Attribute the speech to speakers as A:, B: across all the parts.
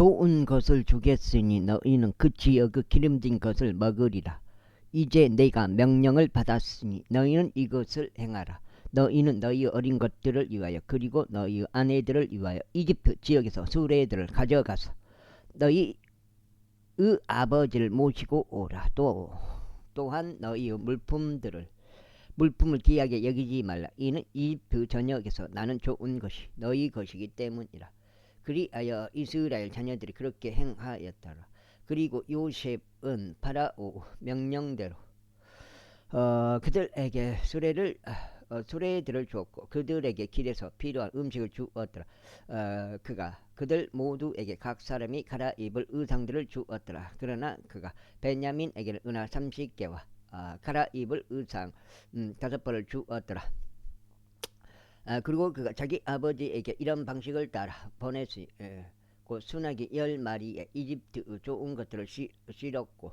A: 좋은 것을 주겠으니 너희는 그 지역의 기름진 것을 먹으리라. 이제 내가 명령을 받았으니 너희는 이것을 행하라. 너희는 너희 어린 것들을 위하여 그리고 너희 아내들을 위하여 이집트 지역에서 수레들을 가져가서 너희의 아버지를 모시고 오라. 또한 너희의 물품을 귀하게 여기지 말라. 이는 이집트 전역에서 나는 좋은 것이 너희 것이기 때문이라. 그리하여 이스라엘 자녀들이 그렇게 행하였더라. 그리고 요셉은 파라오 명령대로 그들에게 수레들을 주었고 그들에게 길에서 필요한 음식을 주었더라. 그가 그들 모두에게 각 사람이 갈아입을 의상들을 주었더라. 그러나 그가 베냐민에게는 은하 30개와 갈아입을 의상 5벌을 주었더라. 그리고 그가 자기 아버지에게 이런 방식을 따라 보냈으니 곧 순하기 10마리에 이집트 좋은 것들을 실었고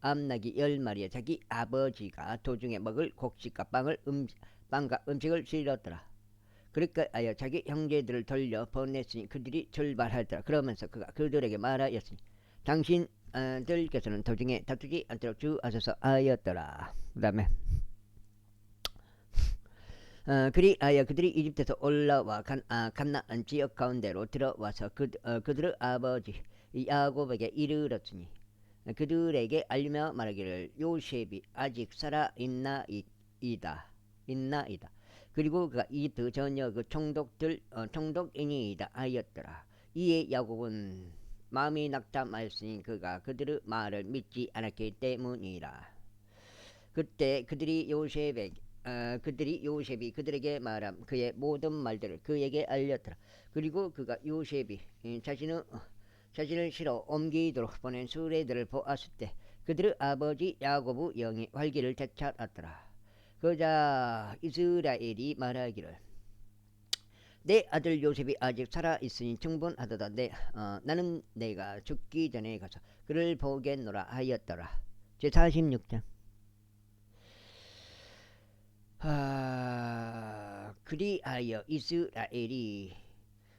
A: 암나기 10마리에 자기 아버지가 도중에 먹을 곡식과 빵과 음식을 실었더라. 그러니까 자기 형제들을 돌려 보냈으니 그들이 출발하더라. 그러면서 그가 그들에게 말하였으니 당신들께서는 도중에 다투지 않도록 주하소서 하였더라. 그 다음에 그리하여 그들이 이집트에서 올라와 갓나안 지역 가운데로 들어와서 그들의 아버지 야곱에게 이르렀으니 그들에게 알리며 말하기를 요셉이 아직 살아있나이다. 그리고 그가 이집트 전역의 총독인이다 하였더라. 이에 야곱은 마음이 낙담하였으니 그가 그들의 말을 믿지 않았기 때문이라. 그때 그들이 요셉이 그들에게 말한 그의 모든 말들을 그에게 알렸더라. 그리고 그가 요셉이 자신을 실어 옮기도록 보낸 수레들을 보았을 때 그들의 아버지 야곱의 영이 활기를 되찾았더라. 그러자 이스라엘이 말하기를 내 아들 요셉이 아직 살아있으니 충분하도다. 나는 내가 죽기 전에 가서 그를 보겠노라 하였더라. 제46장. 그리하여 이스라엘이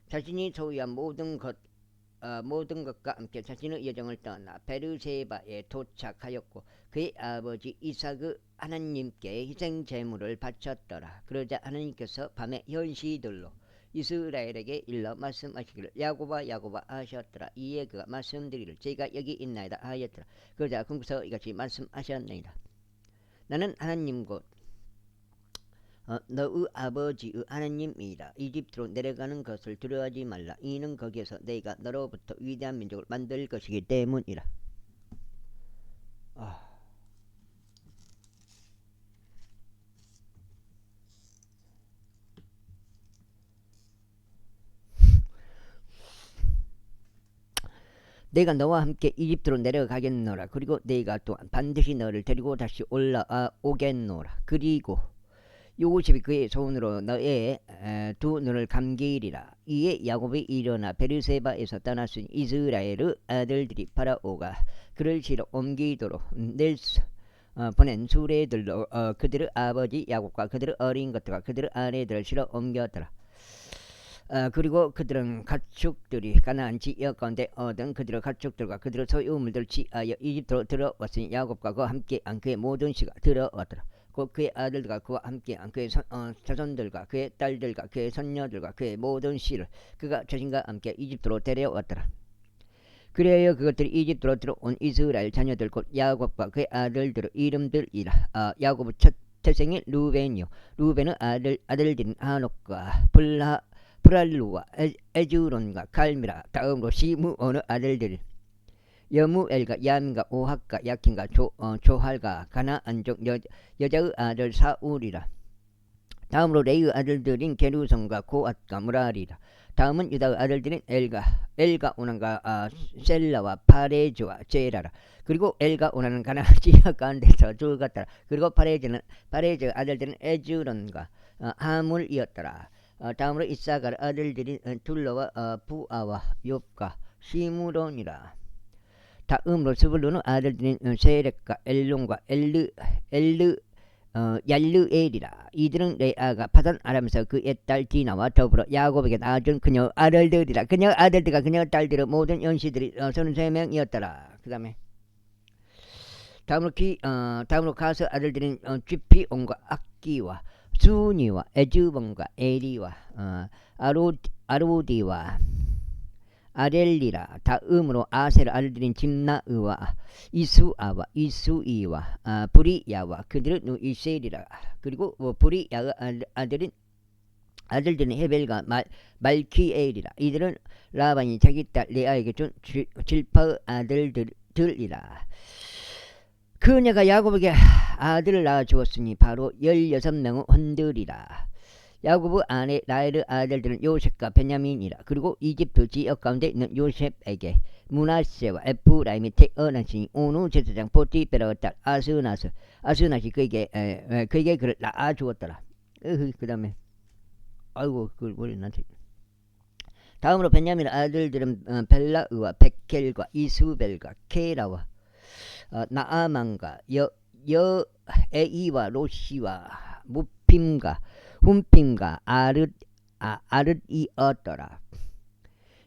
A: 자신이 소유한 모든 것과 함께 자신의 여정을 떠나 베르세바에 도착하였고 그의 아버지 이삭의 하나님께 희생 제물을 바쳤더라. 그러자 하나님께서 밤에 현시들로 이스라엘에게 일러 말씀하시기를 야곱아 하셨더라. 이에 그가 말씀드리기를 제가 여기 있나이다 하였더라. 그러자 궁서 이같이 말씀하셨나이다. 나는 하나님 곧 너의 아버지의 하나님이라. 이집트로 내려가는 것을 두려워하지 말라. 이는 거기에서 내가 너로부터 위대한 민족을 만들 것이기 때문이라. 내가 너와 함께 이집트로 내려가겠노라. 그리고 내가 또한 반드시 너를 데리고 다시 올라오겠노라. 그리고 요셉이 그의 손으로 너의 두 눈을 감기리라. 이에 야곱이 일어나 베르세바에서 떠났으니 이스라엘의 아들들이 파라오가 그를 실어 옮기도록 보낸 수레들로 그들의 아버지 야곱과 그들의 어린 것들과 그들의 아내들을 실어 옮겼더라. 그리고 그들은 가축들이 가나안 지역 가운데 얻은 그들의 가축들과 그들의 소유물들을 취하여 이집트로 들어왔으니 야곱과 그와 함께한 그의 모든 씨가 들어왔더라. 곧 그의 아들들과 그와 함께한 그의 자손들과 그의 딸들과 그의 손녀들과 그의 모든 씨를 그가 자신과 함께 이집트로 데려왔더라. 그래야 그것들이 이집트로 들어온 이스라엘 자녀들 곧 야곱과 그의 아들들의 이름들이라. 야곱의 첫 태생이 루벤이요. 루벤의 아들들인 하녹과 브랄루와 에즈론과 갈미라. 다음으로 시므온의 아들들 여무엘과 야민과 오학과 야킨과 조할과 가나안족 여자의 아들 사울이라. 다음으로 레이의 아들들인 게르손과 고앗과 무랄이라. 다음은 유다의 아들들인 엘가 오난과 셀라와 파레즈와 제라라. 그리고 엘가 오난은 가나안 지역 가운데서 죽었더라. 그리고 파레즈의 아들들인 에즈론과 하물이었더라. 다음으로 이사갈 아들들인 둘러와 부아와 욥과 시므론이라. 다음으로 스불론의 아들들인 세렉과 엘론과 얄르엘이라. 이들은 레아가 파단 아람에서 그의 딸 디나와 더불어 야곱에게 낳아준 그녀 아들들이라. 그녀 아들들과 그녀 딸들의 모든 연시들이 33명이었더라. 그 다음으로 가서 아들들인 쥐피온과 악기와 수니와 에즈본과 에리와 아로디와 아렐리라. 다음으로 아셀 아들들인 짐나의와 이수아와 이수이와 브리야와 그들은 이셀이라. 그리고 브리야의 아들들은 헤벨과 말키엘이라. 이들은 라반이 자기 딸 레아에게 준 질파의 아들들이라. 그녀가 야곱에게 아들을 낳아 주었으니 바로 16명의 헌들이라. 야곱의 아내 라헬의 아들들은 요셉과 베냐민이라. 그리고 이집트 지역 가운데 있는 요셉에게 므낫세와 에프라임이 태어났으니 오누 제사장 보티베라의 딸 아스낫이 그에게 그를 낳아 주었더라. 그 다음에 아이고 그걸 버렸나지. 다음으로 베냐민 아들들은 벨라의와 백켈과 이수벨과 케라와 나아만과 여에이와 로시와 무핌과 훔핌과 아릇이었더라.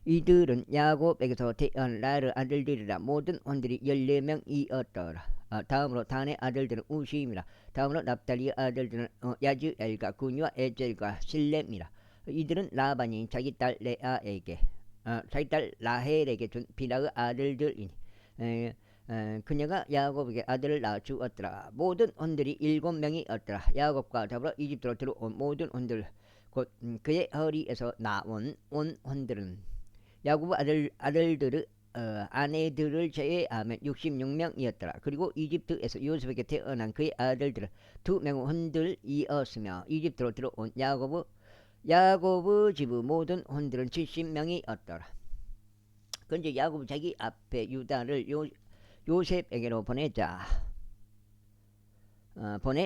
A: 이들은 야곱에게서 태어난 라헬의 아들들이라. 모든 헌들이 14명이었더라. 다음으로 단의 아들들은 우시임이라. 다음으로 납달리의 아들들은 야즈엘과 구니와 에젤과 실렘이라. 이들은 라반이 자기 딸 레아에게 자기 딸 라헬에게 준 비라의 아들들이니 그녀가 야곱에게 아들을 낳아 주었더라. 모든 헌들이 7명이었더라. 야곱과 더불어 이집트로 들어온 모든 헌들 곧 그의 허리에서 나온 온 헌들은 야곱의 아들들의 아내들을 제외하면 66명이었더라. 그리고 이집트에서 요셉에게 태어난 그의 아들들은 2명의 헌들이었으며 이집트로 들어온 야곱의 집의 모든 헌들은 70명이었더라. 그런데 야곱은 자기 앞에 유다를 요셉에게로 보내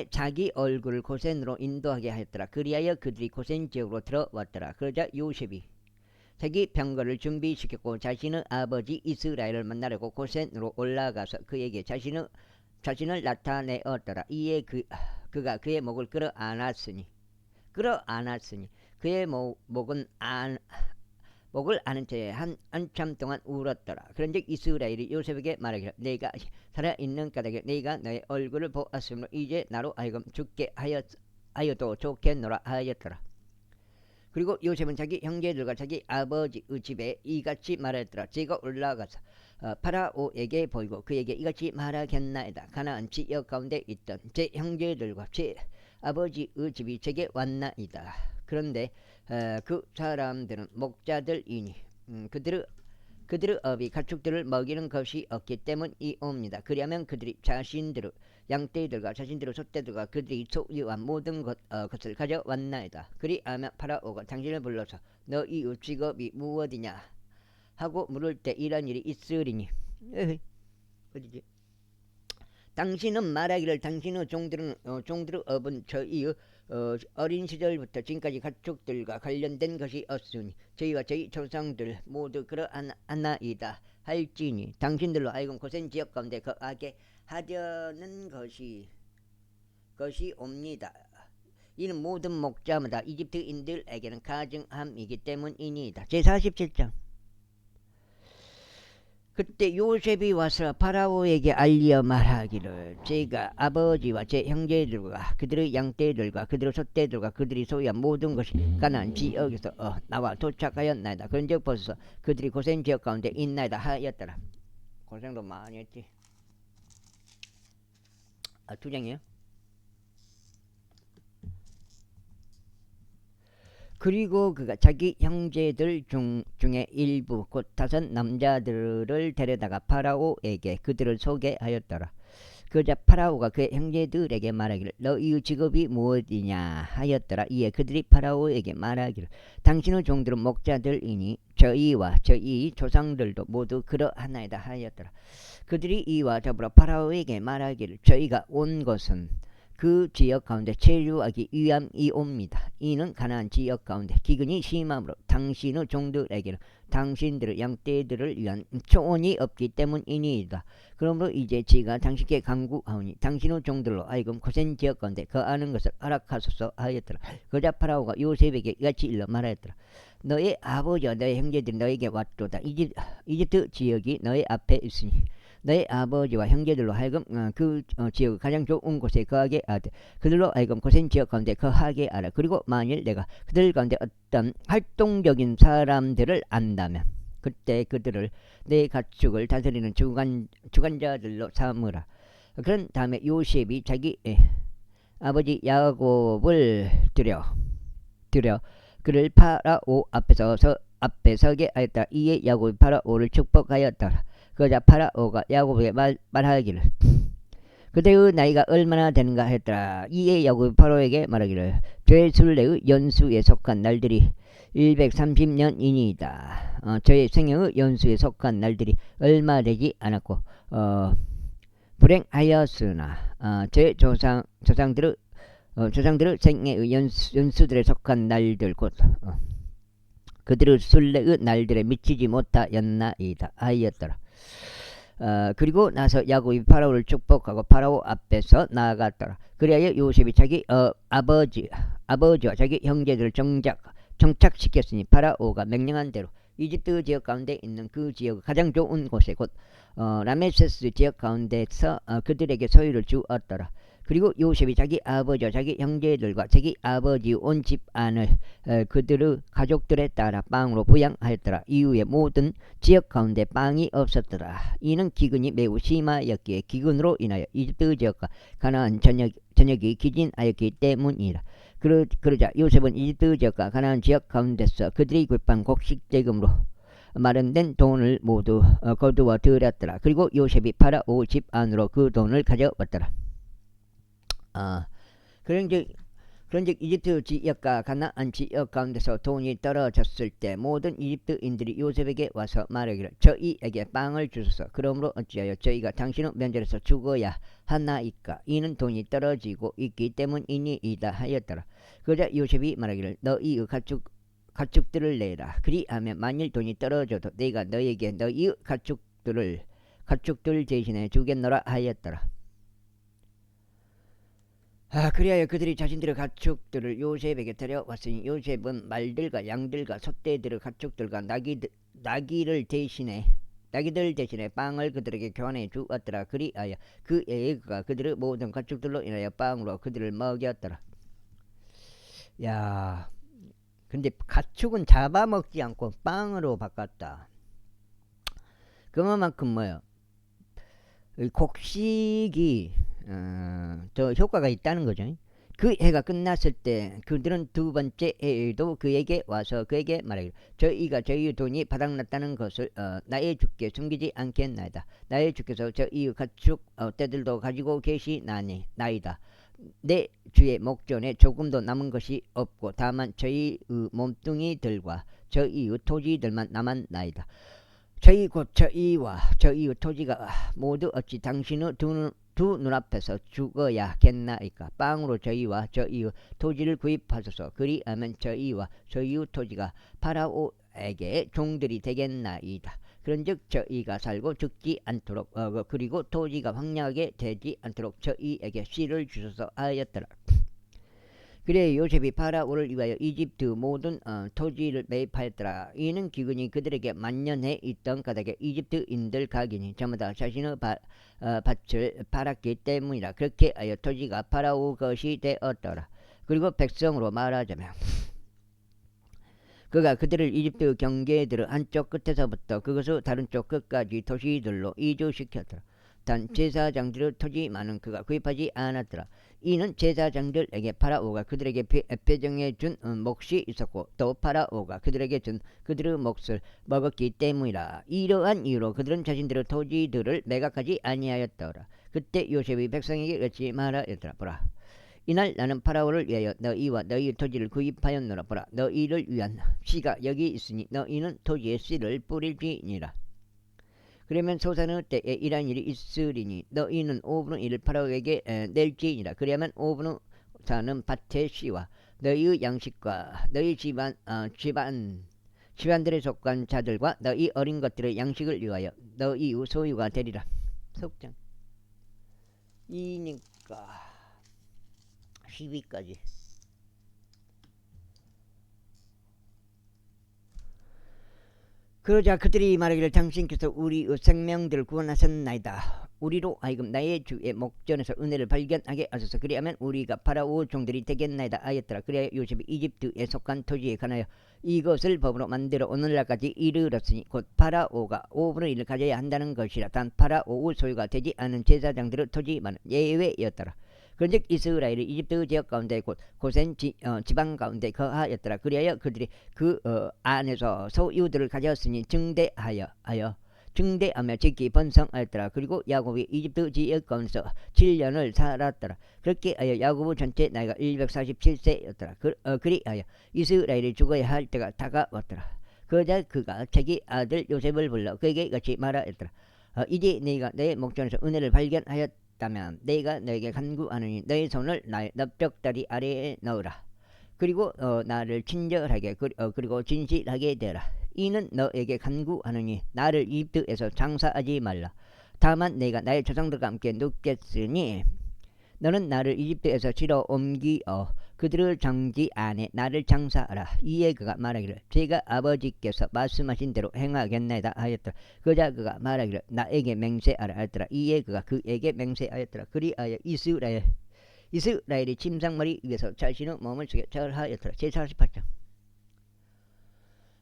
A: 자기 얼굴을 고센으로 인도하게 하였더라. 그리하여 그들이 고센 지역으로 들어왔더라. 그러자 요셉이 자기 병거를 준비시켰고 자신의 아버지 이스라엘을 만나려고 고센으로 올라가서 그에게 자신을 나타내었더라. 이에 그가 그의 목을 끌어안았으니 그의 목을 아는 채 한참 동안 울었더라. 그런즉 이스라엘이 요셉에게 말하기를 내가 살아있는 까닭에 네가 너의 얼굴을 보았으므로 이제 나로 하여금 죽게 하여도 좋겠노라 하였더라. 그리고 요셉은 자기 형제들과 자기 아버지의 집에 이같이 말하였더라. 제가 올라가서 파라오에게 보이고 그에게 이같이 말하겠나이다. 가나안 지역 가운데 있던 제 형제들과 제 아버지의 집이 제게 왔나이다. 그런데 그 사람들은 목자들이니 그들의 업이 가축들을 먹이는 것이 없기 때문이옵니다. 그리하면 그들이 자신들의 양떼들과 자신들의 소떼들과 그들이 소유한 모든 것을 가져왔나이다. 그리하면 파라오가 당신을 불러서 너희의 직업이 무엇이냐 하고 물을 때 이런 일이 있으리니 어디지? 당신은 말하기를 당신의 종들의 업은 저희의 어린 시절부터 지금까지 가축들과 관련된 것이 없으니 저희와 저희 조상들 모두 그러하나이다 할지니 당신들로 하여금 고센 지역 가운데 거하게 하려는 것이 옵니다. 이는 모든 목자마다 이집트인들에게는 가증함이기 때문이니이다. 제47장. 그때 요셉이 와서 파라오에게 알려 말하기를 제가 아버지와 제 형제들과 그들의 양떼들과 그들의 소떼들과 그들이 소유한 모든 것이 가나안 지역에서 나와 도착하였나이다. 그런즉 벌써 그들이 고센 지역 가운데 있나이다 하였더라. 고생도 많이 했지. 2장이에요. 그리고 그가 자기 형제들 중에 일부 곧 5 남자들을 데려다가 파라오에게 그들을 소개하였더라. 그러자 파라오가 그의 형제들에게 말하기를 너희의 직업이 무엇이냐 하였더라. 이에 그들이 파라오에게 말하기를 당신의 종들은 목자들이니 저희와 저희 조상들도 모두 그러하나이다 하였더라. 그들이 이와 더불어 파라오에게 말하기를 저희가 온 것은 그 지역 가운데 체류하기 위함이 옵니다. 이는 가나안 지역 가운데 기근이 심함으로 당신의 종들에게는 당신들의 양떼들을 위한 초원이 없기 때문이니이다. 그러므로 이제 지가 당신께 간구하오니 당신의 종들로 하여금 고센 지역 가운데 거하는 것을 허락하소서 하였더라. 그러자 파라오가 요셉에게 이같이 일러 말하였더라. 너의 아버지와 너의 형제들이 너에게 왔도다. 이집트 지역이 너의 앞에 있으니 너의 아버지와 형제들로 하여금 그 지역 가장 좋은 곳에 거하게 하되 그들로 하여금 고센 지역 가운데 거하게 하라. 그리고 만일 내가 그들 가운데 어떤 활동적인 사람들을 안다면 그때 그들을 내 가축을 다스리는 주관자들로 삼으라. 그런 다음에 요셉이 자기 아버지 야곱을 들여 그를 파라오 앞에 서게 하였다. 이에 야곱이 파라오를 축복하였더라. 그러자 파라오가 야곱에게 말하기를 그대의 나이가 얼마나 되는가 했더라. 이에 야곱이 파라오에게 말하기를 저의 순례의 연수에 속한 날들이 130년이니이다. 저의 생애의 연수에 속한 날들이 얼마 되지 않았고 불행하였으나 저의 조상들의 생애의 연수들에 속한 날들 곧 그들의 순례의 날들에 미치지 못하였나이다 하였더라. 그리고 나서 야곱이 파라오를 축복하고 파라오 앞에서 나아갔더라. 그리하여 요셉이 자기 아버지와 자기 형제들을 정착시켰으니 파라오가 명령한 대로 이집트 지역 가운데 있는 그 지역 가장 좋은 곳에 곧 라메세스 지역 가운데서 그들에게 소유를 주었더라. 그리고 요셉이 자기 아버지와 자기 형제들과 자기 아버지 온 집안을 그들의 가족들에 따라 빵으로 부양하였더라. 이후에 모든 지역 가운데 빵이 없었더라. 이는 기근이 매우 심하였기에 기근으로 인하여 이집트 지역과 가나안 전역이 기진하였기 때문이라. 그러자 요셉은 이집트 지역과 가나안 지역 가운데서 그들이 구입한 곡식대금으로 마련된 돈을 모두 거두어 들였더라. 그리고 요셉이 파라오 집 안으로 그 돈을 가져왔더라. 그런즉 이집트 지역과 가나안 지역 가운데서 돈이 떨어졌을 때 모든 이집트인들이 요셉에게 와서 말하기를 저희에게 빵을 주소서. 그러므로 어찌하여 저희가 당신의 면전에서 죽어야 하나이까. 이는 돈이 떨어지고 있기 때문이니이다 하였더라. 그러자 요셉이 말하기를 너희의 가축들을 내라. 그리하면 만일 돈이 떨어져도 내가 너에게 너희의 가축들 대신에 주겠노라 하였더라. 그리하여 그들이 자신들의 가축들을 요셉에게 데려왔으니 요셉은 말들과 양들과 소떼들의 가축들과 나귀들 대신에 빵을 그들에게 교환해 주었더라. 그리하여 그 애가 그들의 모든 가축들로 인하여 빵으로 그들을 먹였더라. 야, 근데 가축은 잡아먹지 않고 빵으로 바꿨다. 그만큼 뭐요? 곡식이 더 효과가 있다는 거죠. 그 해가 끝났을 때 그들은 두 번째 해에도 그에게 와서 그에게 말하기를 저희가 저희의 돈이 바닥났다는 것을 나의 주께 숨기지 않겠나이다. 나의 주께서 저희의 가축 떼들도 가지고 계시나이다. 내 주의 목전에 조금도 남은 것이 없고 다만 저희의 몸뚱이들과 저희의 토지들만 남았나이다. 저희 곧 저희와 저희의 토지가 모두 어찌 당신의 두 눈앞에서 죽어야겠나이까. 빵으로 저희와 저희의 토지를 구입하소서. 그리하면 저희와 저희의 토지가 파라오에게 종들이 되겠나이다. 그런즉 저희가 살고 죽지 않도록 그리고 토지가 황량하게 되지 않도록 저희에게 씨를 주소서 하였더라. 그래 요셉이 파라오를 위하여 이집트 모든 토지를 매입하였더라. 이는 기근이 그들에게 만연해 있던 까닭에 이집트인들 각인이 저마다 자신의 밭을 팔았기 때문이라. 그렇게 하여 토지가 파라오 것이 되었더라. 그리고 백성으로 말하자면 그가 그들을 이집트 경계들의 한쪽 끝에서부터 그것의 다른 쪽 끝까지 도시들로 이주시켰더라. 단 제사장들의 토지만은 그가 구입하지 않았더라. 이는 제사장들에게 파라오가 그들에게 배정해 준 몫이 있었고 또 파라오가 그들에게 준 그들의 몫을 먹었기 때문이라. 이러한 이유로 그들은 자신들의 토지들을 매각하지 아니하였더라. 그때 요셉이 백성에게 이렇게 말하였더라. 보라, 이날 나는 파라오를 위하여 너희와 너희의 토지를 구입하였노라. 보라, 너희를 위한 씨가 여기 있으니 너희는 토지에 씨를 뿌릴지니라. 그러면 소산의 때에 이러한 일이 있으리니 너희는 5분의 1을 파라오에게 낼지니라. 그리하면 5분의 4는 밭의 씨와 너희의 양식과 너희 집안들에 속한 자들과 너희 어린 것들의 양식을 위하여 너희 소유가 되리라. 속장 2니까 12까지. 그러자 그들이 말하기를 당신께서 우리의 생명들을 구원하셨나이다. 우리로 하여금 나의 주의 목전에서 은혜를 발견하게 하소서. 그리하면 우리가 파라오 종들이 되겠나이다 하였더라. 그리하여 요셉이 이집트에 속한 토지에 관하여 이것을 법으로 만들어 오늘날까지 이르렀으니 곧 파라오가 5분의 1을 가져야 한다는 것이라. 단 파라오의 소유가 되지 않은 제사장들의 토지만 예외였더라. 그런즉 이스라엘이 이집트 지역 가운데 곧 고센 지방 가운데 거하였더라. 그리하여 그들이 그 안에서 소유들을 가졌으니 증대하며 지키 번성하였더라. 그리고 야곱이 이집트 지역 가운데서 7년을 살았더라. 그렇게 하여 야곱의 전체 나이가 147세였더라. 그리하여 이스라엘이 죽어야 할 때가 다가왔더라. 그러자 그가 자기 아들 요셉을 불러 그에게 같이 말하였더라. 이제 네가 내 목전에서 은혜를 발견하였다면 내가 너에게 간구하느니 너의 손을 나의 넓적다리 아래에 넣으라. 그리고 나를 친절하게 그리고 진실하게 되라. 이는 너에게 간구하느니 나를 이집트에서 장사하지 말라. 다만 내가 나의 조상들과 함께 눕겠으니 너는 나를 이집트에서 치러 옮기어 그들의 장지 안에 나를 장사하라. 이에 그가 말하기를 제가 아버지께서 말씀하신 대로 행하겠나이다 하였더라. 그자 그가 말하기를 나에게 맹세하라 하였더라. 이에 그가 그에게 맹세하였더라. 그리하여 이스라엘이 침상머리 위에서 자신의 몸을 숙여 절하였더라. 제48장.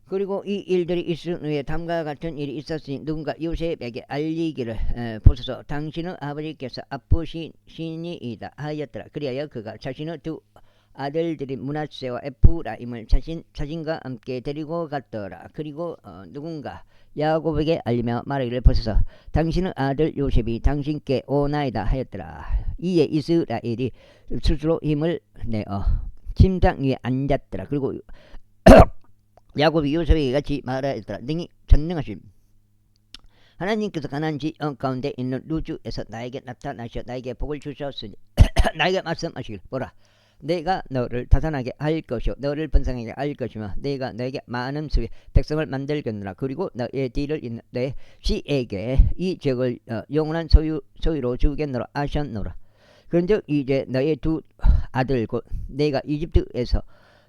A: 그리고 이 일들이 있은 후에 다음과 같은 일이 있었으니 누군가 요셉에게 알리기를 보소서 당신의 아버지께서 아프시니이다 하였더라. 그리하여 그가 자신의 두 아들들인 므낫세와 에프라임을 자신과 함께 데리고 갔더라. 그리고 누군가 야곱에게 알리며 말하기를 보소서 당신의 아들 요셉이 당신께 오나이다 하였더라. 이에 이스라엘이 스스로 힘을 내어 침상 위에 앉았더라. 그리고 야곱이 요셉에게 같이 말하였더라. 능히 전능하신 하나님께서 가나안 지역 가운데 있는 루즈에서 나에게 나타나셔 나에게 복을 주셨으니 나에게 말씀하시길 보라 내가 너를 다산하게 할 것이요 너를 번성하게 할 것이며 내가 너에게 많은 수의 백성을 만들겠노라. 그리고 너의 뒤를 잇는 내 씨에게 이 지역을 영원한 소유로 주겠노라 하셨노라. 그런즉 이제 너의 두 아들 곧 내가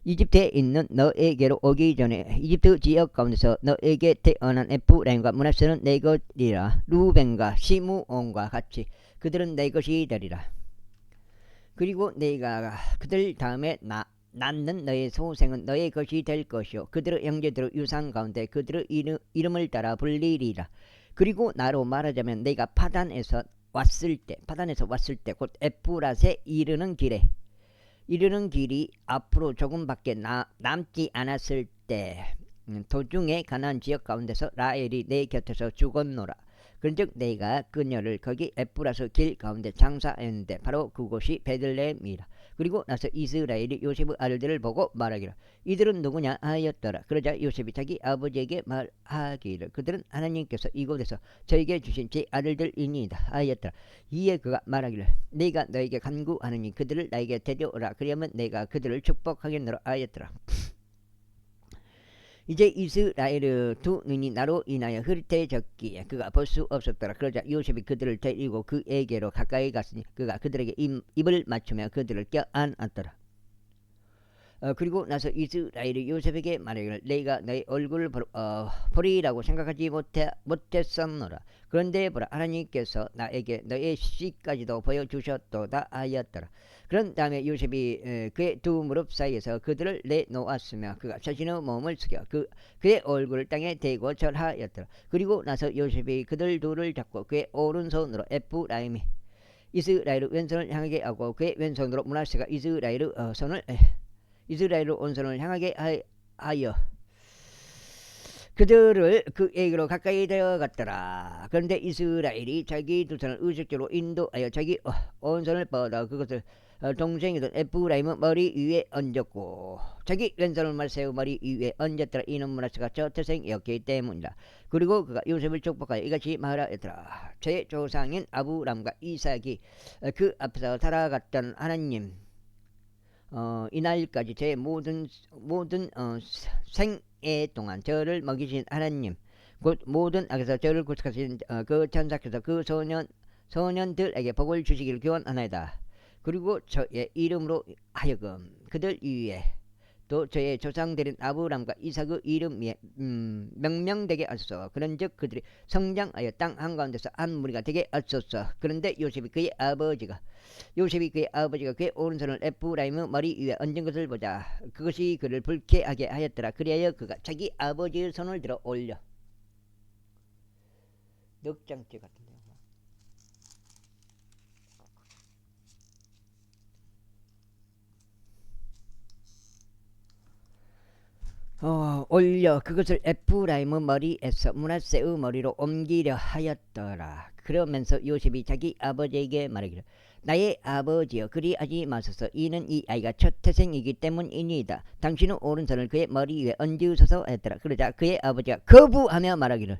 A: 이집트에 있는 너에게로 오기 전에 이집트 지역 가운데서 너에게 태어난 에프라임과 므낫세는 내 것이라. 루벤과 시므온과 같이 그들은 내 것이 되리라. 그리고 내가 그들 다음에 낳는 너의 소생은 너의 것이 될 것이요 그들의 형제들의 유산 가운데 그들의 이름을 따라 불리리라. 그리고 나로 말하자면 내가 파단에서 왔을 때 곧 에프랏에 이르는 길이 앞으로 조금밖에 남지 않았을 때 도중에 가나안 지역 가운데서 라헬이 내 곁에서 죽었노라. 그런즉 내가 그녀를 거기 에프랏의 길 가운데 장사했는데 바로 그곳이 베들레헴이라. 그리고 나서 이스라엘이 요셉의 아들들을 보고 말하기를 이들은 누구냐 하였더라. 그러자 요셉이 자기 아버지에게 말하기를 그들은 하나님께서 이곳에서 저에게 주신 제 아들들이니이다 하였더라. 이에 그가 말하기를 내가 너에게 간구하느니 그들을 나에게 데려오라. 그리하면 내가 그들을 축복하겠노라 하였더라. 이제 이스라엘의 두 눈이 나로 인하여 흐릿해졌기에 그가 볼 수 없었더라. 그러자 요셉이 그들을 데리고 그에게로 가까이 갔으니 그가 그들에게 입을 맞추며 그들을 껴안았더라. 그리고 나서 이스라엘이 요셉에게 말하기를 내가 너의 얼굴을 보리라고 생각하지 못했었노라. 그런데 보라 하나님께서 나에게 너의 씨까지도 보여주셨도다 하였더라. 그런 다음에 요셉이 그의 두 무릎 사이에서 그들을 내놓았으며 그가 자신의 몸을 숙여 그의 얼굴을 땅에 대고 절하였더라. 그리고 나서 요셉이 그들 둘을 잡고 그의 오른손으로 에프라임이 이스라엘의 왼손을 향하게 하고 그의 왼손으로 므낫세가 이스라엘의 온손을 향하게 하여 그들을 그에게로 가까이 데려갔더라. 그런데 이스라엘이 자기 두 손을 의식적으로 인도하여 자기 온손을 뻗어 그것을 동생이던 에프라임은 머리 위에 얹었고 자기 왼손을 말세우 머리 위에 얹었더라. 이는 므낫세가 저 태생이었기 때문이다. 그리고 그가 요셉을 축복하여 이같이 말하였더라. 제 조상인 아브람과 이삭이 그 앞에서 살아갔던 하나님 이날까지 제 모든 생애 동안 저를 먹이신 하나님 곧 모든 악에서 저를 구속하신 그 천사께서 그 소년들에게 복을 주시기를 기원하나이다. 그리고 저의 이름으로 하여금 그들 위에 또 저의 조상들인 아브람과 이삭의 이름 위에 명명되게 하소서. 그런즉 그들이 성장하여 땅 한가운데서 한 무리가 되게 하소서. 그런데 요셉이 그의 아버지가 그의 오른손을 에프라임의 머리 위에 얹은 것을 보자. 그것이 그를 불쾌하게 하였더라. 그리하여 그가 자기 아버지의 손을 들어 올려 넉장째 같은데요. 올려 그것을 에프라임의 머리에서 므낫세의 머리로 옮기려 하였더라. 그러면서 요셉이 자기 아버지에게 말하기를 나의 아버지여 그리하지 마소서. 이는 이 아이가 첫 태생이기 때문이니이다. 당신은 오른손을 그의 머리 위에 얹으소서 했더라. 그러자 그의 아버지가 거부하며 말하기를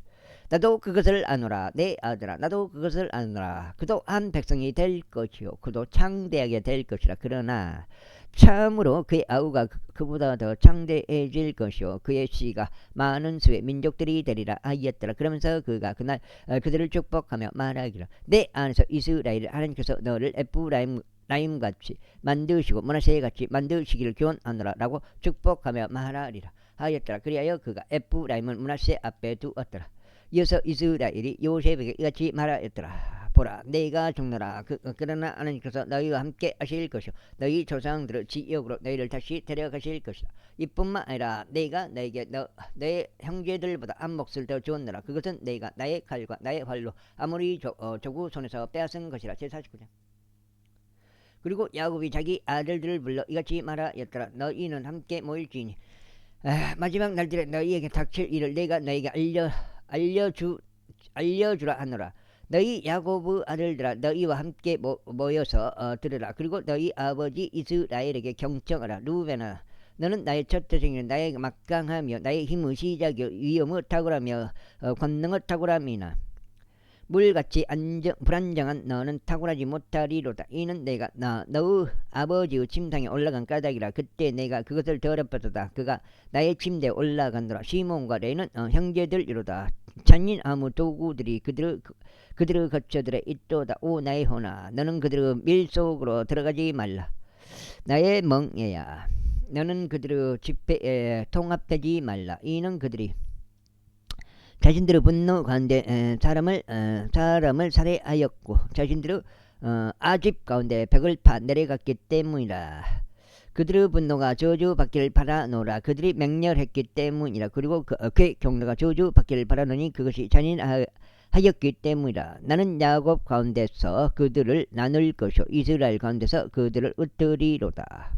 A: 나도 그것을 아노라. 내 아들아 나도 그것을 아노라. 그도 한 백성이 될 것이요 그도 창대하게 될 것이라. 그러나 참으로 그의 아우가 그보다 더 창대해질 것이요 그의 씨가 많은 수의 민족들이 되리라 하였더라. 그러면서 그가 그날 그들을 축복하며 말하기를 내 안에서 이스라엘 하나님께서 너를 에프라임같이 만드시고 므낫세같이 만드시기를 기원하노라 라고 축복하며 말하리라 하였더라. 그리하여 그가 에프라임을 므낫세 앞에 두었더라. 이어서 이스라엘이 요셉에게 이같이 말하였더라. 보라 내가 죽노라. 그러나 하나님께서 너희와 함께 하실 것이요 너희 조상들의 지역으로 너희를 다시 데려가실 것이다. 이뿐만 아니라 내가 너에게 너의 형제들보다 한 몫을 더 주었노라. 그것은 내가 나의 칼과 나의 활로 아무리 조구 손에서 빼앗은 것이라. 제49장. 그리고 야곱이 자기 아들들을 불러 이같이 말하였더라. 너희는 함께 모일지니 마지막 날들에 너희에게 닥칠 일을 내가 너희에게 알려주라 하노라. 너희 야곱의 아들들아 너희와 함께 모여서 들으라. 그리고 너희 아버지 이스라엘에게 경청하라. 루벤아 너는 나의 첫 태생이요 나의 막강하며 나의 힘의 시작이요 위엄의 탁월하며 권능의 탁월함이나 물같이 불안정한 너는 탁월하지 못하리로다. 이는 내가 너의 아버지의 침상에 올라간 까닭이라. 그때 내가 그것을 더럽혔도다. 그가 나의 침대에 올라간노라. 시몬과 레는 형제들이로다. 잔인 아무 도구들이 그들의 거처들에 있도다. 오 나의 혼아 너는 그들의 밀 속으로 들어가지 말라. 나의 멍에야 너는 그들의 집회에 통합되지 말라. 이는 그들이 자신들의 분노 가운데 사람을 살해하였고 자신들의 아집 가운데 벽을 파 내려갔기 때문이라. 그들의 분노가 저주받기를 바라노라. 그들이 맹렬했기 때문이라. 그리고 그의 경로가 저주받기를 바라노니 그것이 잔인하였기 때문이라. 나는 야곱 가운데서 그들을 나눌 것이요 이스라엘 가운데서 그들을 흩으리로다.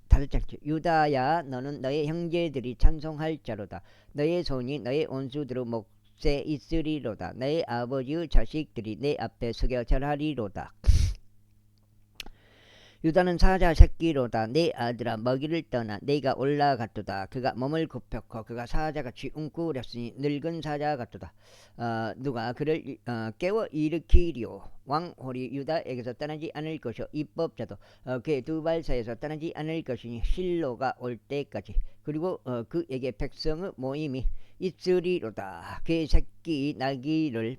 A: 5장째. 유다야 너는 너의 형제들이 찬송할 자로다. 너의 손이 너의 온수들의 몫에 있으리로다. 너의 아버지의 자식들이 내 앞에 서겨 절하리로다. 유다는 사자 새끼로다. 내 아들아 먹이를 떠나 내가 올라갔도다. 그가 몸을 굽혔고 그가 사자같이 웅크렸으니 늙은 사자 같도다. 누가 그를 깨워 일으키리오. 왕홀이 유다에게서 떠나지 않을 것이요 입법자도 그의 두 발 사이에서 떠나지 않을 것이니 실로가 올 때까지. 그리고 그에게 백성의 모임이 있으리로다. 그의 새끼 나귀를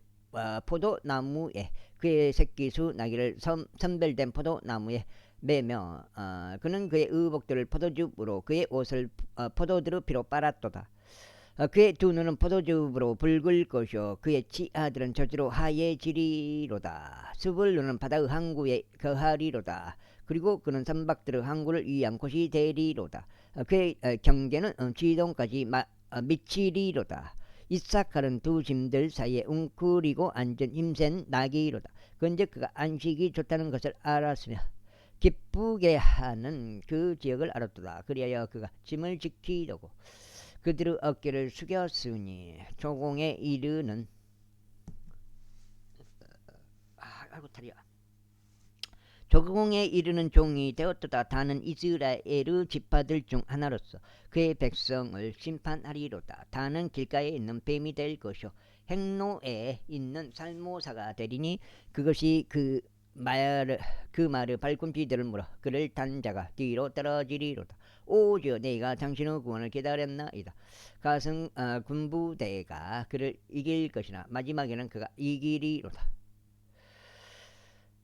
A: 포도나무에 그의 새끼 수 나귀를 선별된 포도나무에 매며 그는 그의 의복들을 포도즙으로 그의 옷을 포도들의 피로 빨았도다. 그의 두 눈은 포도즙으로 붉을 것이요 그의 치아들은 저주로 하얘지리로다. 숲을 바다의 항구에 거하리로다. 그리고 그는 선박들의 항구를 위한 곳이 되리로다. 그의 경계는 지동까지 미치리로다. 이사칼은 두 짐들 사이에 웅크리고 앉은 힘센 나귀로다. 그런즉 그가 안식이 좋다는 것을 알았으며 기쁘게 하는 그 지역을 알았도다. 그리하여 그가 짐을 지키려고 그들의 어깨를 숙였으니 조공에 이르는 조공에 이르는 종이 되었도다. 다는 이스라엘의 지파들 중 하나로서 그의 백성을 심판하리로다. 다는 길가에 있는 뱀이 될 것이요 행로에 있는 살모사가 되리니 그것이 그 말을 발꿈치들을 물어 그를 단 자가 뒤로 떨어지리로다. 오지어 내가 당신의 구원을 기다렸나이다. 가승 군부대가 그를 이길 것이나 마지막에는 그가 이기리로다.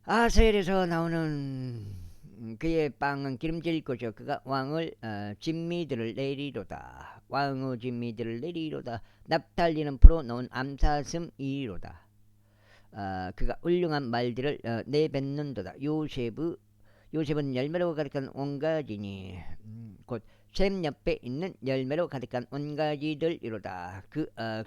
A: 아셀에서 나오는 그의 빵은 기름질 것이요 그가 왕을 진미들을 내리로다. 왕의 진미들을 내리로다. 납달리는 풀어 놓은 암사슴이로다. 그가 훌륭한 말들을 내뱉는도다. 요셉은 열매로 가득한 온가지니 곧 샘 옆에 있는 열매로 가득한 온가지들이로다.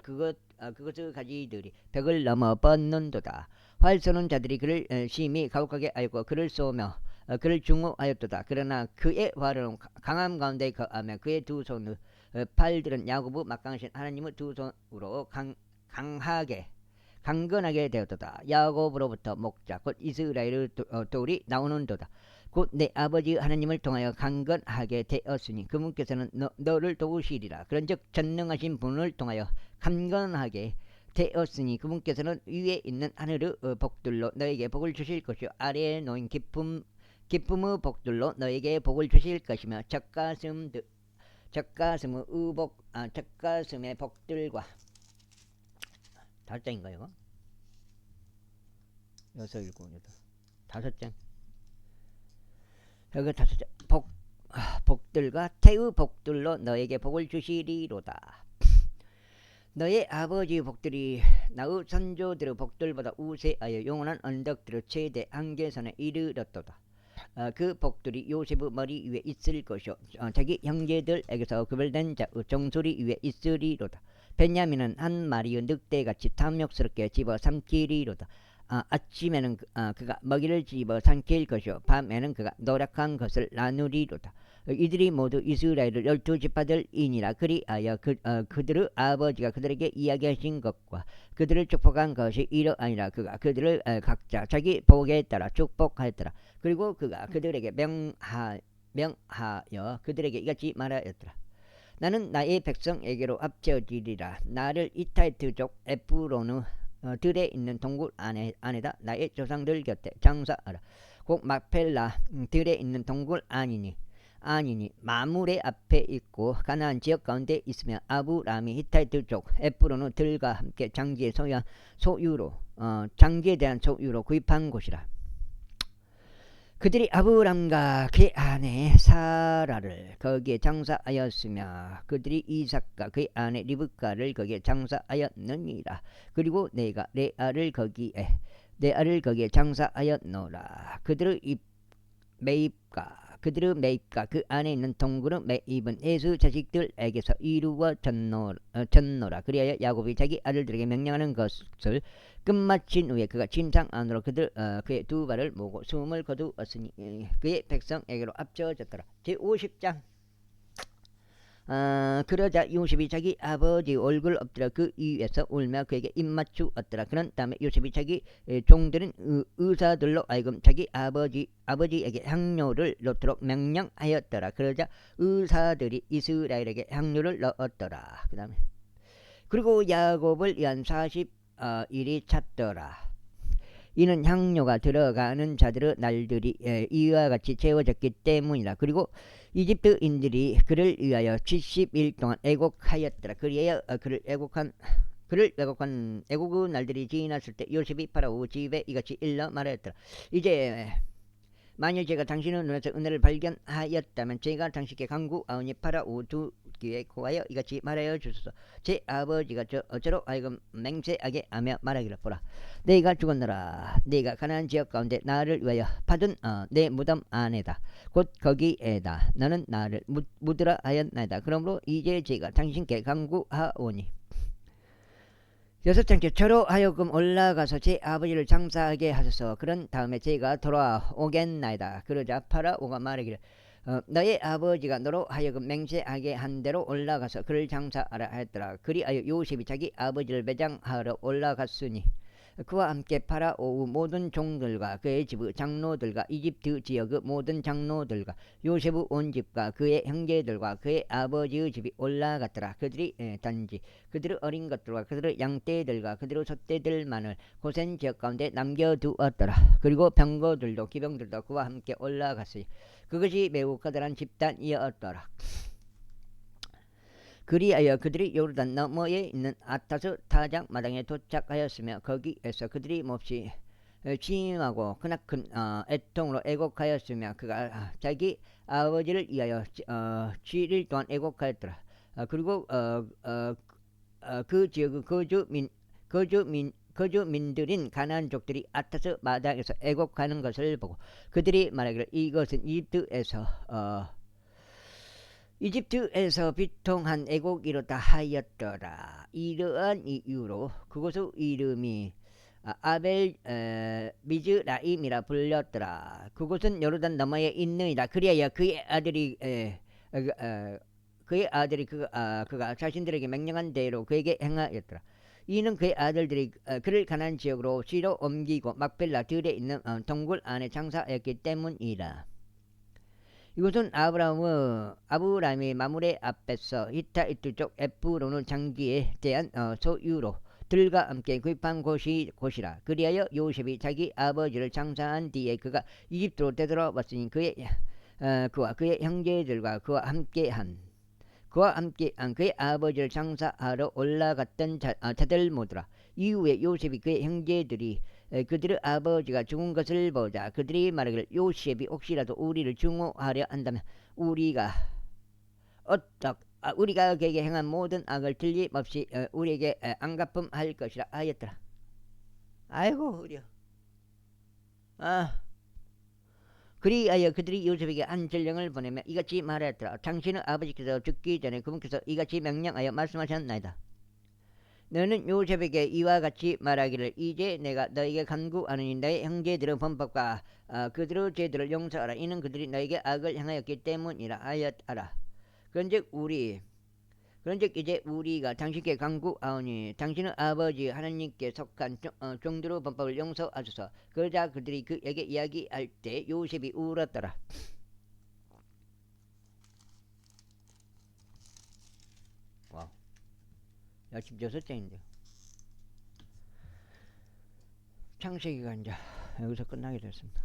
A: 그것의 가지들이 벽을 넘어 뻗는도다. 활 쏘는 자들이 그를 심히 가혹하게 알고 그를 쏘며 그를 중호하였도다. 그러나 그의 활은 강함 가운데 거하며 그의 두 손의 팔들은 야고보 막강하신 하나님의 두 손으로 강건하게 되었도다. 야곱으로부터 목자 곧 이스라엘의 돌이 나오는도다. 곧 내 아버지 하나님을 통하여 강건하게 되었으니 그분께서는 너를 도우시리라. 그런즉 전능하신 분을 통하여 강건하게 되었으니 그분께서는 위에 있는 하늘의 복들로 너에게 복을 주실 것이요 아래에 놓인 기쁨의 복들로 너에게 복을 주실 것이며 젖가슴의 복들과 다섯 장인가요? 이거? 여섯 일곱 여덟 다섯 장. 여기 다섯 장 복들과 태의 복들로 너에게 복을 주시리로다. 너의 아버지의 복들이 나의 선조들의 복들보다 우세하여 영원한 언덕들의 최대 한계선에 이르렀도다. 그 복들이 요셉의 머리 위에 있을 것이요 자기 형제들에게서 구별된 자의 종소리 위에 있으리로다. 베냐민은 한 마리의 늑대같이 탐욕스럽게 집어삼키리로다. 아침에는 그가 먹이를 집어 삼킬 것이요 밤에는 그가 노력한 것을 나누리로다. 이들이 모두 이스라엘의 12지파들이니라. 그리하여 그들의 아버지가 그들에게 이야기하신 것과 그들을 축복한 것이 이러하니라. 그가 그들을 각자 자기 복에 따라 축복하였더라. 그리고 그가 그들에게 명하여 그들에게 이같이 말하였더라. 나는 나의 백성에게로 합쳐지리라. 나를 이타이트족 에프론의 들에 있는 동굴 안에다 나의 조상들 곁에 장사하라. 곧 막펠라 들에 있는 동굴 아니니 마물의 앞에 있고 가나안 지역 가운데 있으며 아브람이 히타이트족 에프론의 들과 함께 장기에 대한 소유로 구입한 곳이라. 그들이 아브람과 그의 아내 사라를 거기에 장사하였으며 그들이 이삭과 그의 아내 리브카를 거기에 장사하였느니라. 그리고 내가 내 알을 거기에 장사하였노라. 그들의 매입가 그 안에 있는 동굴의 매입은 에서 자식들에게서 이루어졌노라. 그리하여 야곱이 자기 아들들에게 명령하는 것을 끝마친 후에 그가 침상 안으로 그의 두 발을 모으고 숨을 거두었으니 그의 백성에게로 합쳐졌더라. 제50장. 그러자 요셉이 자기 아버지 얼굴 엎드려 그 위에서 울며 그에게 입맞추었더라. 그런 다음에 요셉이 자기 종들은 의사들로 하여금 자기 아버지에게 향료를 넣도록 명령하였더라. 그러자 의사들이 이스라엘에게 향료를 넣었더라. 그 다음에 그리고 야곱을 위한 40일이 찼더라. 이는 향료가 들어가는 자들의 날들이 이와 같이 채워졌기 때문이라. 그리고 이집트인들이 그를 위하여 70일 동안 애곡하였더라. 그리하여 그를 애곡한 애곡의 날들이 지났을 때 요셉이 파라오 집에 이같이 일러 말하였더라. 이제 만일 제가 당신의 눈에서 은혜를 발견하였다면 제가 당신께 간구하오니 파라오 두 귀에 고하여 이같이 말하여 주소서. 제 아버지가 저로 하여금 맹세하게 하며 말하기를 보라. 내가 죽었노라. 내가 가나안 지역 가운데 나를 위하여 파둔 내 무덤 안에다. 곧 거기에다 너는 나를 묻으라 하였나이다. 그러므로 이제 제가 당신께 간구하오니 여섯 장째 저로 하여금 올라가서 제 아버지를 장사하게 하소서. 그런 다음에 제가 돌아오겠나이다. 그러자 파라오가 말하기를 너의 아버지가 너로 하여금 맹세하게 한 대로 올라가서 그를 장사하라 하였더라. 그리하여 요셉이 자기 아버지를 매장하러 올라갔으니 그와 함께 파라오의 모든 종들과 그의 집의 장로들과 이집트 지역의 모든 장로들과 요셉의 온 집과 그의 형제들과 그의 아버지의 집이 올라갔더라. 그들이 단지 그들의 어린 것들과 그들의 양떼들과 그들의 소떼들만을 고센 지역 가운데 남겨두었더라. 그리고 병거들도 기병들도 그와 함께 올라갔으니 그것이 매우 커다란 집단이었더라. 그리하여 그들이 요르단 너머에 있는 아타스 타작 마당에 도착하였으며 거기에서 그들이 몹시 취임하고 크나큰 애통으로 애곡하였으며 그가 자기 아버지를 위하여 7일 동안 애곡하였더라. 그리고 그 지역의 거주민들인 가나안족들이 아타스 마당에서 애곡하는 것을 보고 그들이 말하기를 이것은 이집트에서 비통한 애곡이로다 하였더라. 이러한 이유로 그곳의 이름이 아벨 미즈라임이라 불렸더라. 그곳은 요르단 너머에 있느니라. 그리하여 그의 아들이 그가 자신들에게 명령한 대로 그에게 행하였더라. 이는 그의 아들들이 그를 가나안 지역으로 시로 옮기고 막벨라 들에 있는 동굴 안에 장사하였기 때문이라. 이것은 아브라함이 마므레 앞에서 히타이트족 에프론의 장기에 대한 소유로 들과 함께 구입한 곳이라. 그리하여 요셉이 자기 아버지를 장사한 뒤에 그가 이집트로 되돌아왔으니 그와 그의 형제들과 그와 함께한 그의 아버지를 장사하러 올라갔던 자들 모두라. 이후에 요셉이 그의 형제들이 그들의 아버지가 죽은 것을 보자 그들이 말하기를 요셉이 혹시라도 우리를 증오하려 한다면 우리가 그에게 행한 모든 악을 틀림없이 우리에게 안갚음할 것이라 하였더라. 아이고 어려. 그리하여 그들이 요셉에게 한 전령을 보내며 이같이 말하였더라. 당신의 아버지께서 죽기 전에 그분께서 이같이 명령하여 말씀하셨나이다. 너는 요셉에게 이와 같이 말하기를 이제 내가 너에게 간구하느니 너의 형제들의 범법과 그들의 죄들을 용서하라. 이는 그들이 너에게 악을 행하였기 때문이라 하였더라. 그런즉 이제 우리가 당신께 간구하오니 당신의 아버지 하나님께 속한 종들의 범법을 용서하소서. 그러자 그들이 그에게 이야기할 때 요셉이 울었더라. 와우. 16장인데요. 창세기가 이제 여기서 끝나게 됐습니다.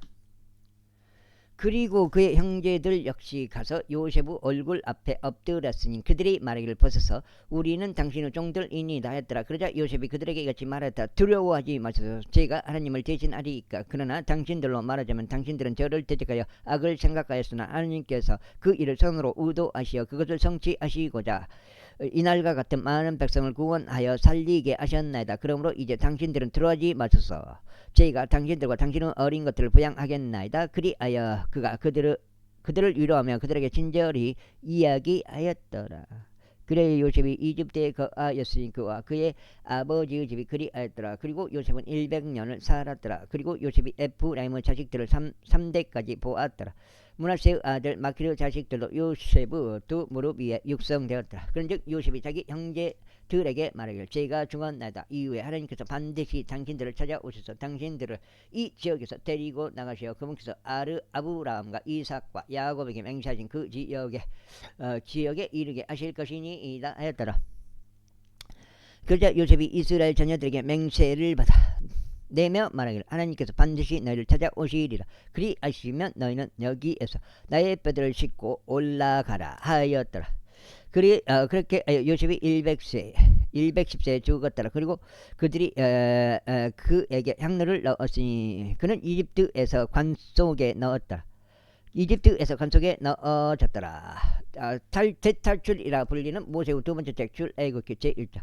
A: 그리고 그의 형제들 역시 가서 요셉의 얼굴 앞에 엎드렸으니 그들이 말하기를 벗어서 우리는 당신의 종들이니이다 했더라. 그러자 요셉이 그들에게 이같이 말했다. 두려워하지 마소서. 제가 하나님을 대신하리이까. 그러나 당신들로 말하자면 당신들은 저를 대적하여 악을 생각하였으나 하나님께서 그 일을 선으로 의도하시어 그것을 성취하시고자 이날과 같은 많은 백성을 구원하여 살리게 하셨나이다. 그러므로 이제 당신들은 두려워하지 마소서. 저희가 당신들과 당신의 어린 것들을 부양하겠나이다. 그리하여 그가 그들을 위로하며 그들에게 친절히 이야기하였더라. 그래 요셉이 이집트에 거하였으니 그와 그의 아버지의 집이 그리하였더라. 그리고 요셉은 100년을 살았더라. 그리고 요셉이 에프라임의 자식들을 3대까지 보았더라. 므낫세의 아들 마키르의 자식들도 요셉의 두 무릎 위에 육성되었더라. 그런즉 요셉이 자기 형제들에게 말하기를 제가 죽었나이다. 이후에 하나님께서 반드시 당신들을 찾아오셔서 당신들을 이 지역에서 데리고 나가시어 그분께서 아브라함과 이삭과 야곱에게 맹세하신 그 지역에 이르게 하실 것이니이다 하였더라. 그러자 요셉이 이스라엘 자녀들에게 맹세를 받아 내며 말하기를 하나님께서 반드시 너희를 찾아오시리라. 그리하시면 너희는 여기에서 나의 뼈들을 싣고 올라가라 하였더라. 그렇게 요셉이 110세에 죽었더라. 그리고 그들이 그에게 향로를 넣었으니 그는 이집트에서 관 속에 넣었더라. 넣어졌더라. 대탈출이라 불리는 모세의 두 번째 책 출애굽기 제1장.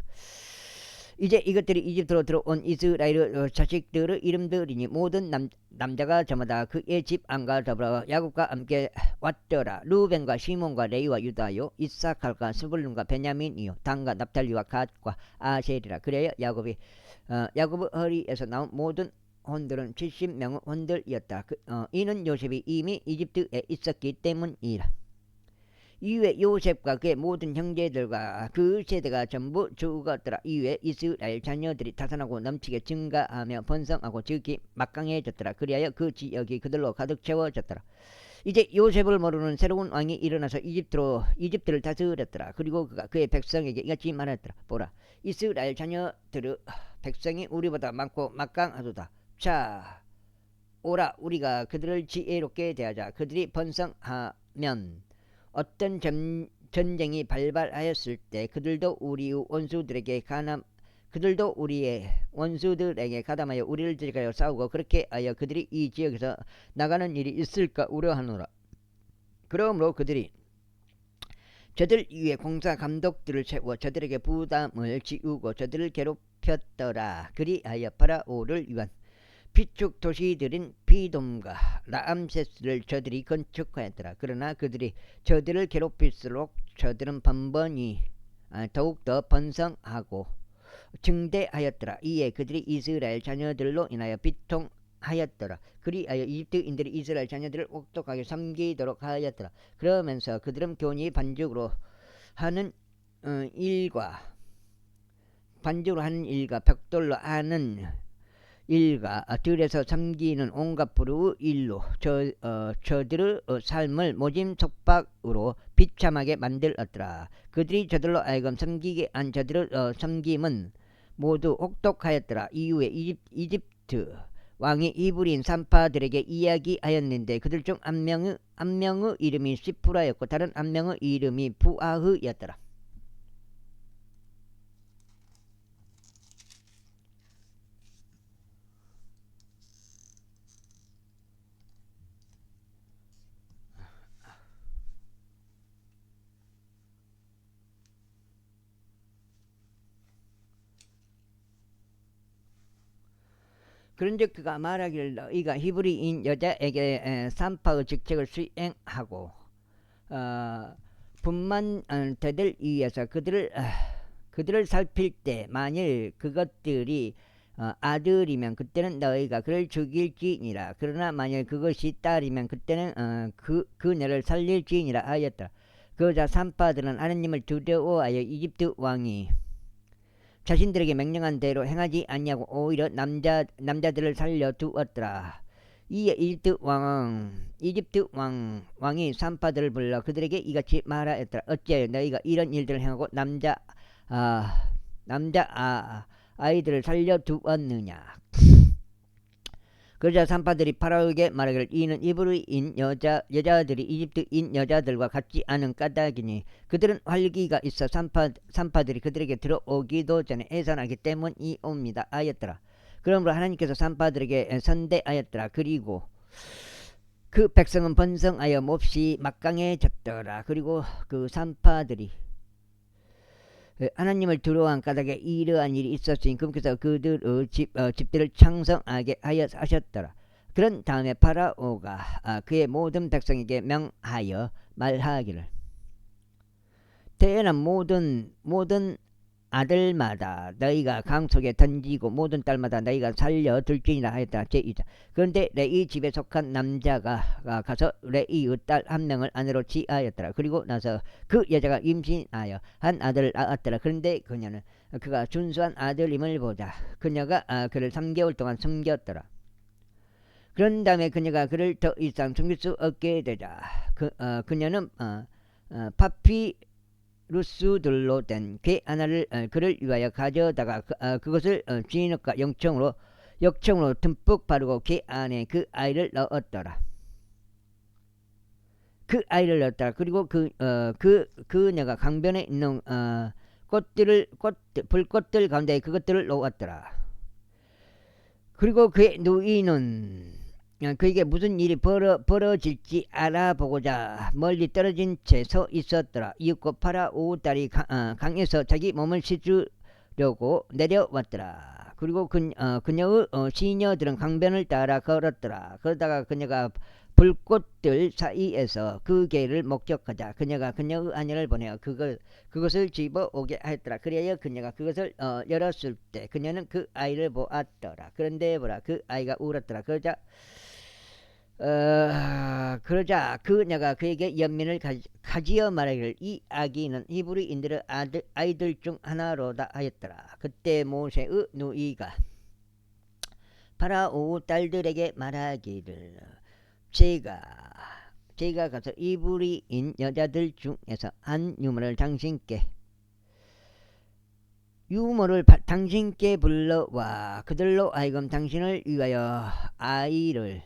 A: 이제 이것들이 이집트로 들어온 이스라엘 자식들의 이름들이니 모든 남자가 저마다 그의 집 안과 더불어 야곱과 함께 왔더라. 루벤과 시몬과 레위와 유다요, 이사칼과 스불룬과 베냐민이요, 단과 납달리와 갓과 아셀이라. 그래야 야곱의 허리에서 나온 모든 혼들은 70명의 혼들이었다. 이는 요셉이 이미 이집트에 있었기 때문이라. 이후에 요셉과 그의 모든 형제들과 그 세대가 전부 죽었더라. 이후에 이스라엘 자녀들이 타산하고 넘치게 증가하며 번성하고 지극히 막강해졌더라. 그리하여 그 지역이 그들로 가득 채워졌더라. 이제 요셉을 모르는 새로운 왕이 일어나서 이집트를 다스렸더라. 그리고 그가 그의 백성에게 이같이 말했더라. 보라, 이스라엘 자녀들의 백성이 우리보다 많고 막강하도다. 자, 오라, 우리가 그들을 지혜롭게 대하자. 그들이 번성하면 어떤 전쟁이 발발하였을 때 그들도 우리의 원수들에게 가담하여 우리를 들여가여 싸우고 그렇게 하여 그들이 이 지역에서 나가는 일이 있을까 우려하노라. 그러므로 그들이 저들 위에 공사 감독들을 세워 저들에게 부담을 지우고 저들을 괴롭혔더라. 그리하여 파라오를 위한 비축 도시들인 비돔과 라암세스를 저들이 건축하였더라. 그러나 그들이 저들을 괴롭힐수록 저들은 번번이 더욱더 번성하고 증대하였더라. 이에 그들이 이스라엘 자녀들로 인하여 비통하였더라. 그리하여 이집트인들이 이스라엘 자녀들을 혹독하게 섬기도록 하였더라. 그러면서 그들은 교니 반죽으로 하는 일과 벽돌로 하는 일과 들에서 섬기는 온갖 부류의 일로 저들의 삶을 모진 속박으로 비참하게 만들었더라. 그들이 저들로 하여금 섬기게 한 저들의 섬김은 모두 혹독하였더라. 이후에 이집트 왕이 히브리인 산파들에게 이야기하였는데 그들 중 한 명의 이름이 시프라였고 다른 한 명의 이름이 부아흐였더라. 그런즉 그가 말하기를 너희가 히브리인 여자에게 산파의 직책을 수행하고 분만 되들 위해서 그들을 살필 때 만일 그것들이 아들이면 그때는 너희가 그를 죽일지니라. 그러나 만일 그것이 딸이면 그때는 그녀를 살릴지니라 하였더라. 그러자 산파들은 하느님을 두려워하여 이집트 왕이 자신들에게 명령한 대로 행하지 아니하고 오히려 남자들을 살려두었더라. 이에 이집트 왕이 산파들을 불러 그들에게 이같이 말하였더라. 어찌하여 너희가 이런 일들을 행하고 남자 아이들을 살려두었느냐. 그러자 산파들이 파라오에게 말하기를 이는 히브리인 여자들이 이집트인 여자들과 같지 않은 까닭이니 그들은 활기가 있어 산파들이 그들에게 들어오기도 전에 해산하기 때문이옵니다 하였더라. 그러므로 하나님께서 산파들에게 선대하였더라. 그리고 그 백성은 번성하여 몹시 막강해졌더라. 그리고 그 산파들이 하나님을 두려워한 까닭에 이러한 일이 있었으니 그분께서 그들의 집들을 창성하게 하셨더라. 그런 다음에 파라오가 그의 모든 백성에게 명하여 말하기를 태어난 모든 아들마다 너희가 강 속에 던지고 모든 딸마다 너희가 살려둘지니라 하였다. 제2자 그런데 레이 집에 속한 남자가 가서 레이의 딸 한 명을 아내로 취하였더라. 그리고 나서 그 여자가 임신하여 한 아들을 낳았더라. 그런데 그가 준수한 아들임을 보자 그녀가 그를 3개월 동안 숨겼더라. 그런 다음에 그녀가 그를 더 이상 숨길 수 없게 되자 그녀는 루스들로 된 개 하나를 그를 위하여 가져다가 그것을 쥐늑과 역청으로 듬뿍 바르고 개 안에 그 아이를 넣었더라. 그리고 그녀가 강변에 있는 불꽃들 가운데 그것들을 놓았더라. 그리고 그의 누이는 그에게 무슨 일이 벌어질지 알아보고자 멀리 떨어진 채 서 있었더라. 이윽고 파라오 딸이 강에서 자기 몸을 씻으려고 내려왔더라. 그리고 그녀의 시녀들은 강변을 따라 걸었더라. 그러다가 그녀가 불꽃들 사이에서 그 개를 목격하자 그녀가 그녀의 아내를 보내어 그것을 집어오게 하였더라. 그리하여 그녀가 그것을 열었을 때 그녀는 그 아이를 보았더라. 그런데 보라 그 아이가 울었더라. 그러자 그러자 그녀가 그에게 연민을 가지어 말하기를 이 아기는 히브리인들의 아이들 중 하나로다 하였더라. 그때 모세의 누이가 파라오 딸들에게 말하기를 제가 가서 이브리인 여자들 중에서 한 유모를 당신께 불러와 그들로 하여금 당신을 위하여 아이를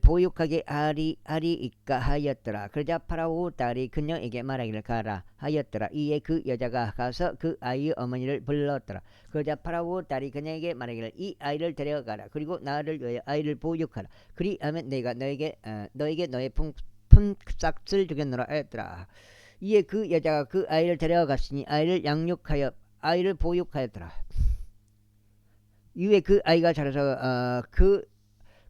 A: 보육하게 하리이까 하였더라. 그러자 파라오 딸이 그녀에게 말하기를 가라 하였더라. 이에 그 여자가 가서 그 아이의 어머니를 불렀더라. 그러자 파라오 딸이 그녀에게 말하기를 이 아이를 데려가라. 그리고 나를 위하여 아이를 보육하라. 그리하면 내가 너에게 너의 품삯을 주겠노라 하였더라. 이에 그 여자가 그 아이를 데려갔으니 아이를 양육하여 아이를 보육하였더라. 이후에 그 아이가 자라서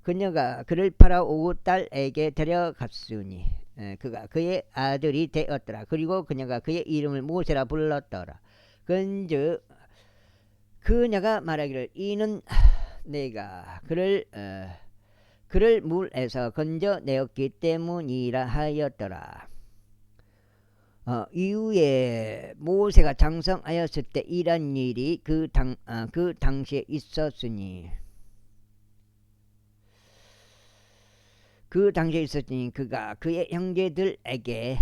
A: 그녀가 그를 파라오 딸에게 데려갔으니 그가 그의 아들이 되었더라. 그리고 그녀가 그의 이름을 모세라 불렀더라. 그런즉 그녀가 말하기를 이는 내가 그를 물에서 건져내었기 때문이라 하였더라. 이후에 모세가 장성하였을 때 이런 일이 그 당시에 있었으니 그가 그의 형제들에게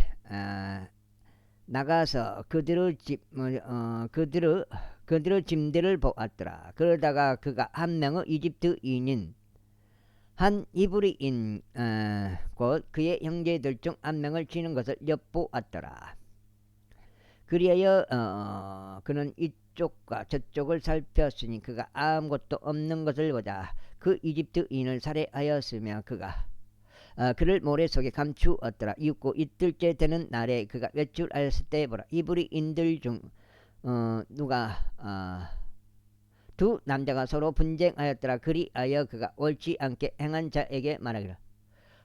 A: 나가서 그들의 짐들을 보았더라. 그러다가 그가 한 명의 이집트인인 한 이브리인 곧 그의 형제들 중 한 명을 치는 것을 엿보았더라. 그리하여 그는 이쪽과 저쪽을 살폈으니 그가 아무것도 없는 것을 보자 그 이집트인을 살해하였으며 그가 그를 모래 속에 감추었더라. 이윽고 이틀째 되는 날에 그가 외출하였을 때 보라 이브리인들 중 두 남자가 서로 분쟁하였더라. 그리하여 그가 옳지 않게 행한 자에게 말하기를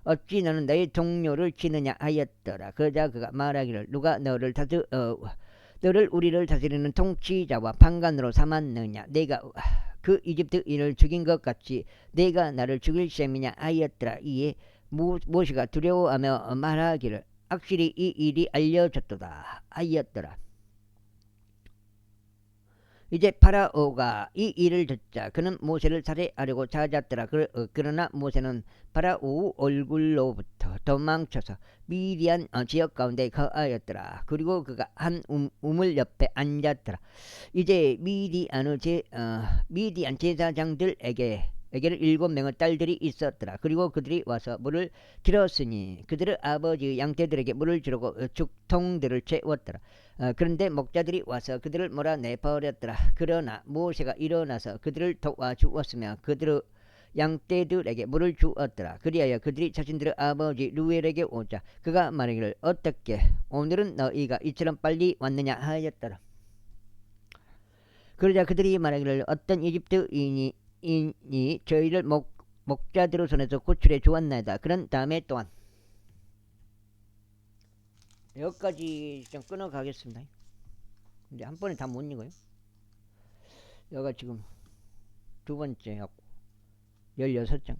A: 어찌 너는 너의 동료를 치느냐 하였더라. 그러자 그가 말하기를 누가 너를 우리를 다스리는 통치자와 판관으로 삼았느냐. 내가 그 이집트인을 죽인 것 같이 내가 나를 죽일 셈이냐 하였더라. 이에 모세가 두려워하며 말하기를 확실히 이 일이 알려졌도다 하였더라. 이제 파라오가 이 일을 듣자 그는 모세를 살해하려고 찾았더라. 그러나 모세는 파라오 얼굴로부터 도망쳐서 미디안 지역 가운데 거하였더라. 그리고 그가 한 우물 옆에 앉았더라. 이제 미디안 제사장들에게는 7명의 딸들이 있었더라. 그리고 그들이 와서 물을 들었으니 그들의 아버지 양떼들에게 물을 주려고 죽통들을 채웠더라. 그런데 목자들이 와서 그들을 몰아내버렸더라. 그러나 모세가 일어나서 그들을 도와주었으며 그들의 양떼들에게 물을 주었더라. 그리하여 그들이 자신들의 아버지 루엘에게 오자 그가 말하기를 어떻게 오늘은 너희가 이처럼 빨리 왔느냐 하였더라. 그러자 그들이 말하기를 어떤 이집트인이 저희를 목자들의 손에서 구출해 주었나이다. 그런 다음에 또한 여기까지 좀 끊어가겠습니다. 근데 한 번에 다 못 읽어요. 여기가 지금 두 번째였고 16장째.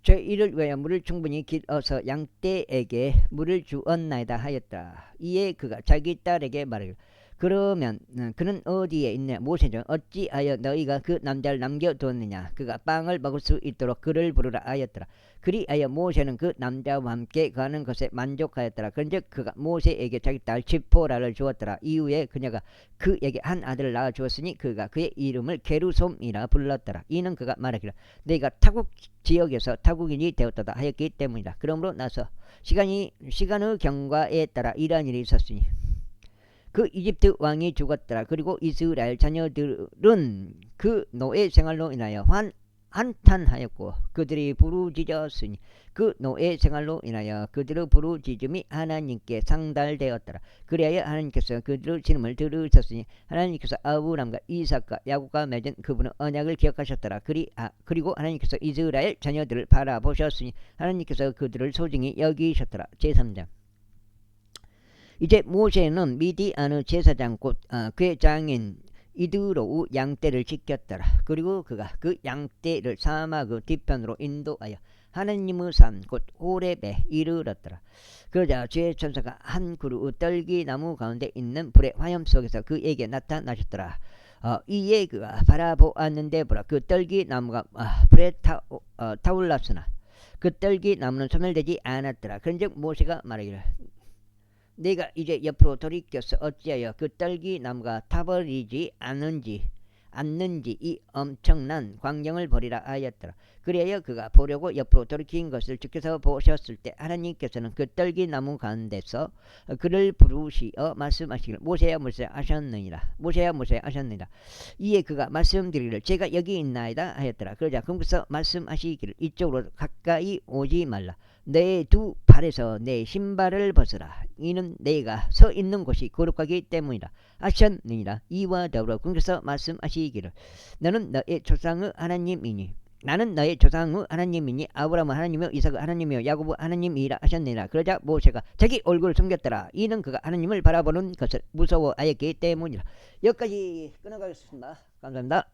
A: 저희를 위하여 물을 충분히 길어서 양떼에게 물을 주었나이다 하였다. 이에 그가 자기 딸에게 말하기를 그러면 그는 어디에 있냐. 모세는 어찌하여 너희가 그 남자를 남겨두었느냐. 그가 빵을 먹을 수 있도록 그를 부르라 하였더라. 그리하여 모세는 그 남자와 함께 가는 것에 만족하였더라. 그런즉 그가 모세에게 자기 딸 지포라를 주었더라. 이후에 그녀가 그에게 한 아들을 낳아 주었으니 그가 그의 이름을 게르솜이라 불렀더라. 이는 그가 말하기를 내가 타국 지역에서 타국인이 되었다 하였기 때문이다. 그러므로 나서 시간의 경과에 따라 이러한 일이 있었으니 그 이집트 왕이 죽었더라. 그리고 이스라엘 자녀들은 그 노예 생활로 인하여 한탄하였고 그들이 부르짖었으니 그 노예 생활로 인하여 그들의 부르짖음이 하나님께 상달되었더라. 그리하여 하나님께서 그들의 신음을 들으셨으니 하나님께서 아브람과 이삭과 야곱과 맺은 그분의 언약을 기억하셨더라. 그리고 하나님께서 이스라엘 자녀들을 바라보셨으니 하나님께서 그들을 소중히 여기셨더라. 제3장. 이제 모세는 미디안의 제사장 곧 그의 장인 이드로우 양떼를 지켰더라. 그리고 그가 그 양떼를 사막 그 뒤편으로 인도하여 하나님의 산 곧 호렙에 이르렀더라. 그러자 주의 천사가 한 그루 떨기나무 가운데 있는 불의 화염 속에서 그에게 나타나셨더라. 이에 그가 바라보았는데 보라 그 떨기나무가 불에 타올랐으나 그 떨기나무는 소멸되지 않았더라. 그런즉 모세가 말하기를 내가 이제 옆으로 돌이켜서 어찌하여 그 떨기나무가 타버리지 않는지 이 엄청난 광경을 보리라 하였더라. 그리하여 그가 보려고 옆으로 돌이킨 것을 주께서 보셨을 때 하나님께서는 그 떨기나무 가운데서 그를 부르시어 말씀하시기를 모세야 모세야 하셨느니라. 모세야 모세야 하셨느니라. 이에 그가 말씀드리기를 제가 여기 있나이다 하였더라. 그러자 그분께서 말씀하시기를 이쪽으로 가까이 오지 말라. 내 두 발에서 내 신발을 벗으라. 이는 내가 서 있는 곳이 거룩하기 때문이라 하셨느니라. 이와 더불어 그분께서 말씀하시기를 나는 너의 조상의 하나님이니 아브라함 하나님이요 이삭 하나님이요 야곱 하나님이라 하셨느니라. 그러자 모세가 자기 얼굴을 숨겼더라. 이는 그가 하나님을 바라보는 것을 무서워하였기 때문이라. 여기까지 끊어가겠습니다. 감사합니다.